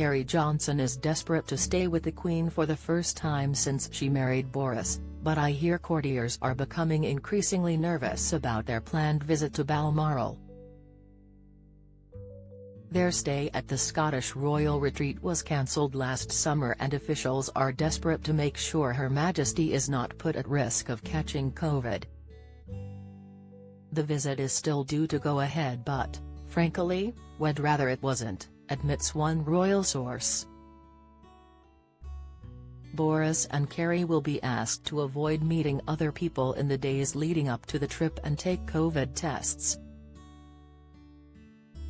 Carrie Johnson is desperate to stay with the Queen for the first time since she married Boris, but I hear courtiers are becoming increasingly nervous about their planned visit to Balmoral. Their stay at the Scottish royal retreat was cancelled last summer and officials are desperate to make sure Her Majesty is not put at risk of catching COVID. The visit is still due to go ahead but, frankly, we'd rather it wasn't, admits one royal source. Boris and Carrie will be asked to avoid meeting other people in the days leading up to the trip and take COVID tests.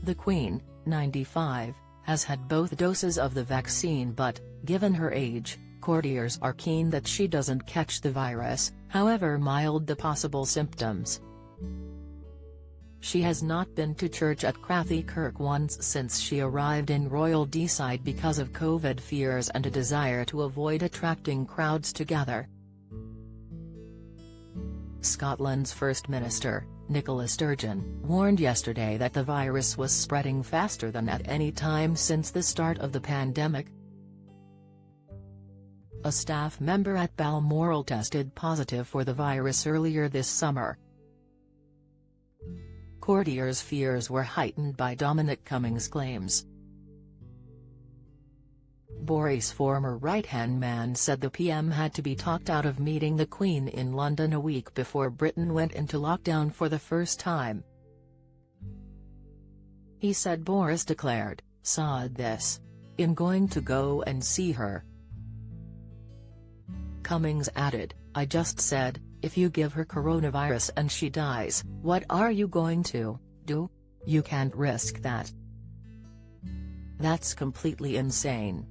The Queen, 95, has had both doses of the vaccine but, given her age, courtiers are keen that she doesn't catch the virus, however mild the possible symptoms. She has not been to church at Crathy Kirk once since she arrived in Royal Deeside because of COVID fears and a desire to avoid attracting crowds together. Scotland's First Minister, Nicola Sturgeon, warned yesterday that the virus was spreading faster than at any time since the start of the pandemic. A staff member at Balmoral tested positive for the virus earlier this summer. Courtiers' fears were heightened by Dominic Cummings' claims. Boris' former right-hand man said the PM had to be talked out of meeting the Queen in London a week before Britain went into lockdown for the first time. He said Boris declared, "Sod this. I'm going to go and see her." Cummings added, "I just said, if you give her coronavirus and she dies, what are you going to do? You can't risk that. That's completely insane."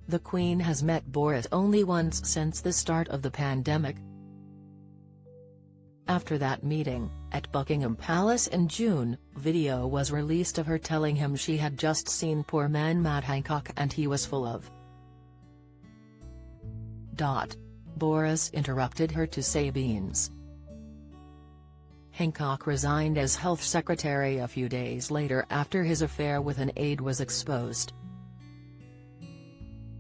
The Queen has met Boris only once since the start of the pandemic. After that meeting, at Buckingham Palace in June, video was released of her telling him she had just seen poor man Matt Hancock and he was full of. Boris interrupted her to say beans. Hancock resigned as Health Secretary a few days later after his affair with an aide was exposed.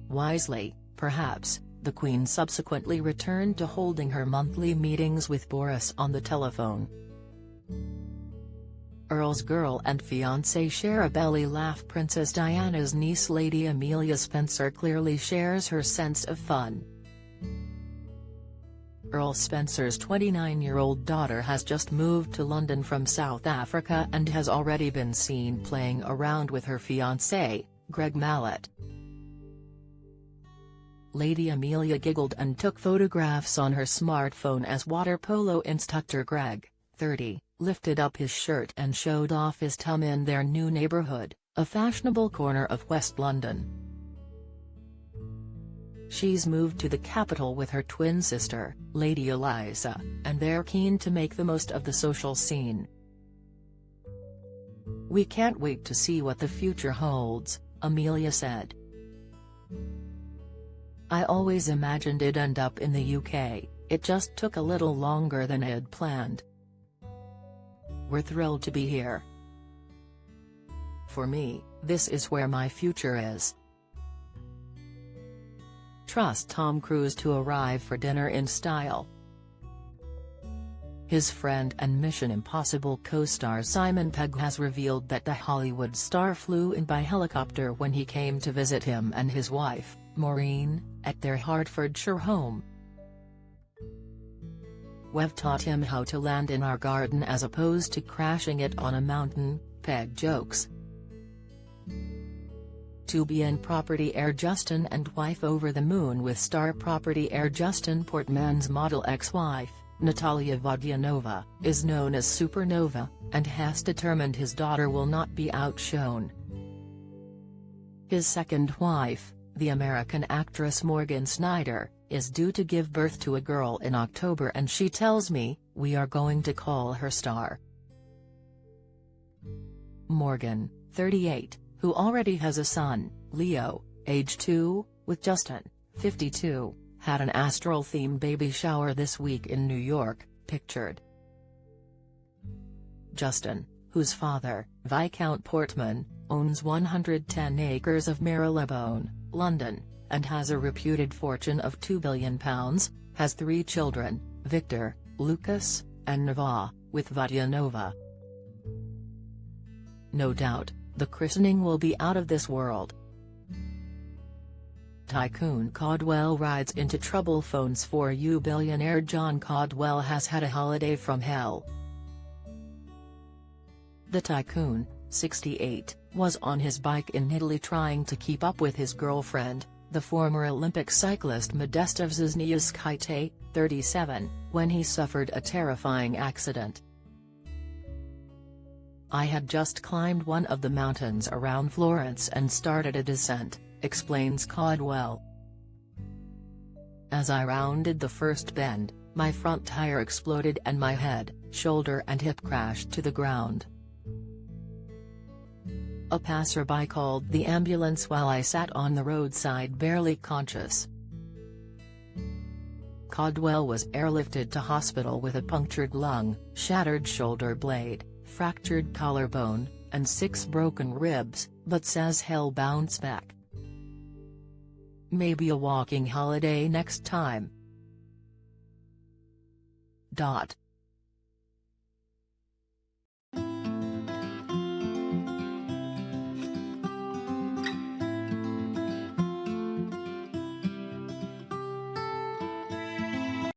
Wisely, perhaps, the Queen subsequently returned to holding her monthly meetings with Boris on the telephone. Earl's girl and fiancé share a belly laugh. Princess Diana's niece Lady Amelia Spencer clearly shares her sense of fun. Earl Spencer's 29-year-old daughter has just moved to London from South Africa and has already been seen playing around with her fiancé, Greg Mallet. Lady Amelia giggled and took photographs on her smartphone as water polo instructor Greg, 30, lifted up his shirt and showed off his tum in their new neighbourhood, a fashionable corner of West London. She's moved to the capital with her twin sister, Lady Eliza, and they're keen to make the most of the social scene. "We can't wait to see what the future holds," Amelia said. "I always imagined it'd end up in the UK, it just took a little longer than I'd planned. We're thrilled to be here. For me, this is where my future is." Trust Tom Cruise to arrive for dinner in style. His friend and Mission Impossible co-star Simon Pegg has revealed that the Hollywood star flew in by helicopter when he came to visit him and his wife, Maureen, at their Hertfordshire home. "We've taught him how to land in our garden as opposed to crashing it on a mountain," Pegg jokes. To be in property heir Justin and wife over the moon with star property heir Justin Portman's model ex-wife, Natalia Vodyanova, is known as Supernova, and has determined his daughter will not be outshone. His second wife, the American actress Morgan Snyder, is due to give birth to a girl in October and she tells me, "We are going to call her Star." Morgan, 38, who already has a son, Leo, age 2, with Justin, 52, had an astral-themed baby shower this week in New York, pictured. Justin, whose father, Viscount Portman, owns 110 acres of Marylebone, London, and has a reputed fortune of £2 billion, has 3 children, Victor, Lucas, and Nova, with Vodianova. No doubt, the christening will be out of this world. Tycoon Caldwell rides into trouble, phones for you. Billionaire John Caldwell has had a holiday from hell. The tycoon, 68, was on his bike in Italy trying to keep up with his girlfriend, the former Olympic cyclist Modesta Vizniuskaite, 37, when he suffered a terrifying accident. "I had just climbed one of the mountains around Florence and started a descent," explains Caldwell. "As I rounded the first bend, my front tire exploded and my head, shoulder and hip crashed to the ground. A passerby called the ambulance while I sat on the roadside barely conscious." Caldwell was airlifted to hospital with a punctured lung, shattered shoulder blade, fractured collarbone, and 6 broken ribs, but says he'll bounce back. "Maybe a walking holiday next time."